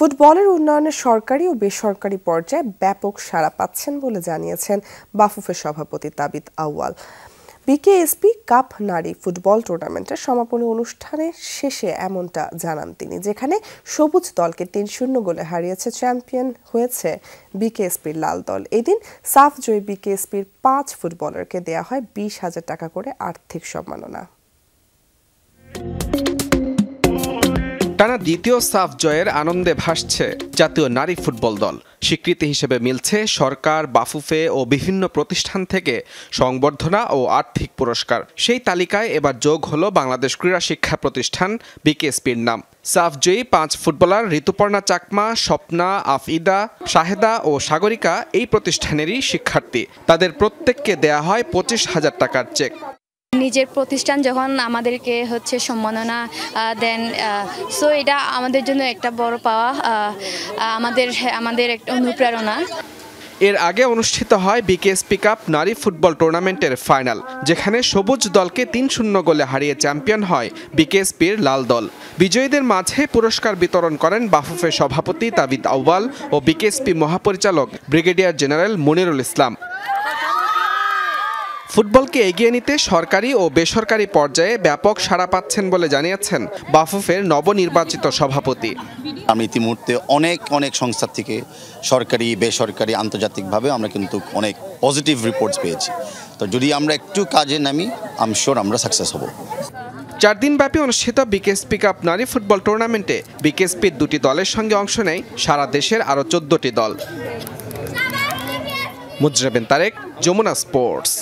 ফুটবলের উন্নয়নে সরকারি ও বেসরকারি পর্যায়ে ব্যাপক সাড়া পাচ্ছেন বলে জানিয়েছেন বাফুফের সভাপতি তাবিথ আউয়াল। বিকেএসপি কাপ নারী ফুটবল টুর্নামেন্টের সমাপনী অনুষ্ঠানের শেষে এমনটা জানান তিনি, যেখানে সবুজ দলকে ৩-০ গোলে হারিয়েছে চ্যাম্পিয়ন হয়েছে বিকেএসপির লাল দল। এদিন সাফ জয়ী বিকেএসপির ৫ ফুটবলারকে দেয়া হয় ২০,০০০ টাকা করে আর্থিক সম্মাননা। টানা দ্বিতীয় সাফ জয়ের আনন্দে ভাসছে জাতীয় নারী ফুটবল দল। স্বীকৃতি হিসেবে মিলছে সরকার, বাফুফে ও বিভিন্ন প্রতিষ্ঠান থেকে সংবর্ধনা ও আর্থিক পুরস্কার। সেই তালিকায় এবার যোগ হলো বাংলাদেশ ক্রীড়া শিক্ষা প্রতিষ্ঠান বিকেএসপির নাম। সাফ জয়ী ৫ ফুটবলার ঋতুপর্ণা চাকমা, স্বপ্না, আফইদা, শাহেদা ও সাগরিকা এই প্রতিষ্ঠানেরই শিক্ষার্থী। তাদের প্রত্যেককে দেয়া হয় ২৫,০০০ টাকার চেক। নিজের প্রতিষ্ঠান যখন আমাদেরকে সম্মাননা দেন, সো এটা আমাদের জন্য একটা বড় পাওয়া, আমাদের একটা অনুপ্রেরণা। এর আগে অনুষ্ঠিত হয় বিকেএসপি কাপ নারী ফুটবল টুর্নামেন্টের ফাইনাল, যেখানে সবুজ দলকে ৩-০ গোলে হারিয়ে চ্যাম্পিয়ন হয় বিকেএসপির লাল দল। বিজয়ীদের মাঝে পুরস্কার বিতরণ করেন বাফুফের সভাপতি তাবিথ আউয়াল ও বিকেএসপি মহাপরিচালক ব্রিগেডিয়ার জেনারেল মনিরুল ইসলাম। ফুটবলকে এগিয়ে নিতে সরকারি ও বেসরকারি পর্যায়ে ব্যাপক সাড়া পাচ্ছেন বলে জানিয়েছেন বাফুফের নবনির্বাচিত সভাপতি। আমি ইতিমধ্যে অনেক সংস্থা থেকে সরকারি, বেসরকারি, আন্তর্জাতিকভাবে আমরা কিন্তু অনেক পজিটিভ রিপোর্টস পেয়েছি। তো যদি আমরা একটু কাজে নামি, আমি শিওর আমরা সাকসেস হব। ৪ দিনব্যাপী অনুষ্ঠিত বিকেএসপি কাপ নারী ফুটবল টুর্নামেন্টে বিকেএসপির ২টি দলের সঙ্গে অংশ নেয় সারা দেশের আরও ১৪টি দল। মুজরাবিন তারেক, যমুনা স্পোর্টস।